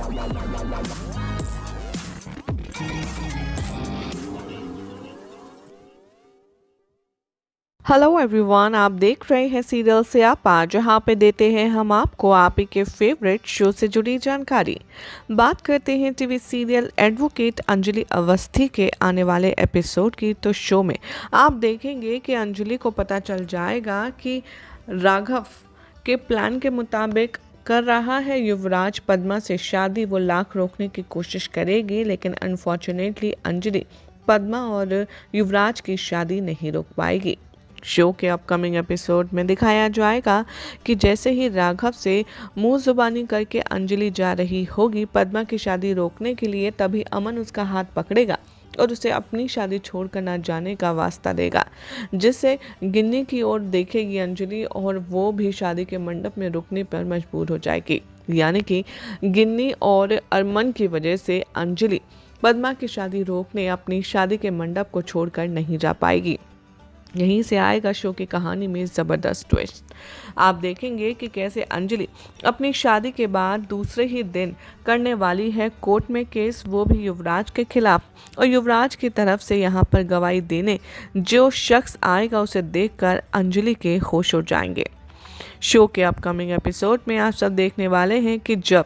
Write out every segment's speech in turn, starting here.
Hello everyone, आप देख रहे हैं सीरियल से आपा, जहां पे देते हैं हम आपको आप ही के फेवरेट शो से जुड़ी जानकारी। बात करते हैं TV serial advocate Anjali Awasthi के आने वाले एपिसोड की। तो शो में आप देखेंगे कि अंजलि को पता चल जाएगा कि राघव के प्लान के मुताबिक कर रहा है युवराज पद्मा से शादी। वो लाख रोकने की कोशिश करेगी, लेकिन अनफॉर्चुनेटली अंजलि पद्मा और युवराज की शादी नहीं रोक पाएगी। शो के अपकमिंग एपिसोड में दिखाया जाएगा कि जैसे ही राघव से मुंह जुबानी करके अंजलि जा रही होगी पद्मा की शादी रोकने के लिए, तभी अमन उसका हाथ पकड़ेगा और उसे अपनी शादी छोड़कर ना जाने का वास्ता देगा, जिससे गिन्नी की ओर देखेगी अंजलि और वो भी शादी के मंडप में रुकने पर मजबूर हो जाएगी। यानी कि गिन्नी और अमन की वजह से अंजलि पद्मा की शादी रोकने अपनी शादी के मंडप को छोड़कर नहीं जा पाएगी। यहीं से आएगा शो की कहानी में ज़बरदस्त ट्विस्ट। आप देखेंगे कि कैसे अंजलि अपनी शादी के बाद दूसरे ही दिन करने वाली है कोर्ट में केस, वो भी युवराज के खिलाफ। और युवराज की तरफ से यहाँ पर गवाही देने जो शख्स आएगा उसे देखकर अंजलि के होश उड़ जाएंगे। शो के अपकमिंग एपिसोड में आप सब देखने वाले हैं कि जब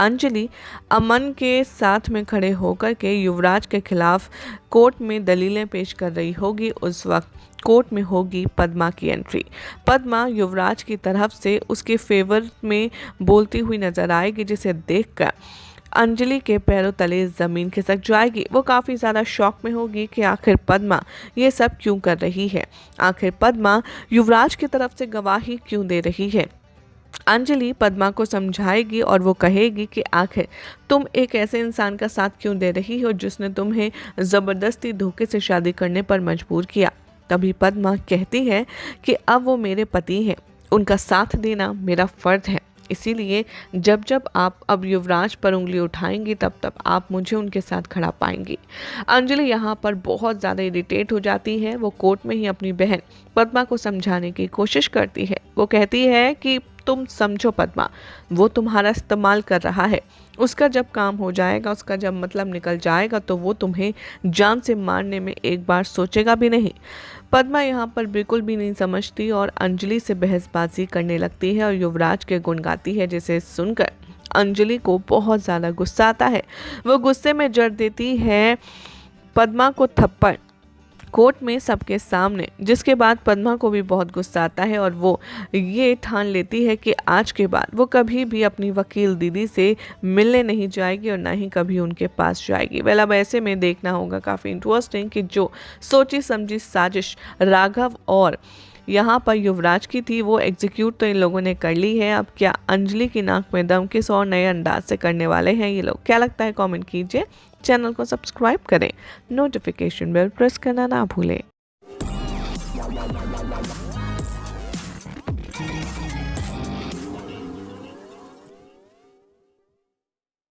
अंजलि अमन के साथ में खड़े होकर के युवराज के खिलाफ कोर्ट में दलीलें पेश कर रही होगी, उस वक्त कोर्ट में होगी पद्मा की एंट्री। पद्मा युवराज की तरफ से उसके फेवर में बोलती हुई नजर आएगी, जिसे देखकर अंजलि के पैरों तले ज़मीन खिसक जाएगी। वो काफ़ी ज़्यादा शॉक में होगी कि आखिर पद्मा ये सब क्यों कर रही है, आखिर पद्मा युवराज की तरफ से गवाही क्यों दे रही है। अंजलि पद्मा को समझाएगी और वो कहेगी कि आखिर तुम एक ऐसे इंसान का साथ क्यों दे रही हो जिसने तुम्हें ज़बरदस्ती धोखे से शादी करने पर मजबूर किया। तभी पद्मा कहती है कि अब वो मेरे पति हैं, उनका साथ देना मेरा फ़र्ज़ है, इसीलिए जब जब आप अब युवराज पर उंगली उठाएंगी तब तब आप मुझे उनके साथ खड़ा पाएंगी। अंजलि यहाँ पर बहुत ज़्यादा इरिटेट हो जाती है। वो कोर्ट में ही अपनी बहन पद्मा को समझाने की कोशिश करती है। वो कहती है कि तुम समझो पद्मा, वो तुम्हारा इस्तेमाल कर रहा है, उसका जब काम हो जाएगा, उसका जब मतलब निकल जाएगा तो वो तुम्हें जान से मारने में एक बार सोचेगा भी नहीं। पद्मा यहाँ पर बिल्कुल भी नहीं समझती और अंजलि से बहसबाजी करने लगती है और युवराज के गुण गाती है, जिसे सुनकर अंजलि को बहुत ज़्यादा गुस्सा आता है। वो गुस्से में जड़ देती है पद्मा को थप्पड़ कोर्ट में सबके सामने, जिसके बाद पद्मा को भी बहुत गुस्सा आता है और वो ये ठान लेती है कि आज के बाद वो कभी भी अपनी वकील दीदी से मिलने नहीं जाएगी और ना ही कभी उनके पास जाएगी। वेल, अब ऐसे में देखना होगा काफ़ी इंटरेस्टिंग कि जो सोची समझी साजिश राघव और यहाँ पर युवराज की थी वो एग्जीक्यूट तो इन लोगों ने कर ली है। अब क्या अंजलि की नाक में दम किस और नए अंदाज से करने वाले हैं ये लोग, क्या लगता है कमेंट कीजिए। चैनल को सब्सक्राइब करें, नोटिफिकेशन बेल प्रेस करना ना भूलें।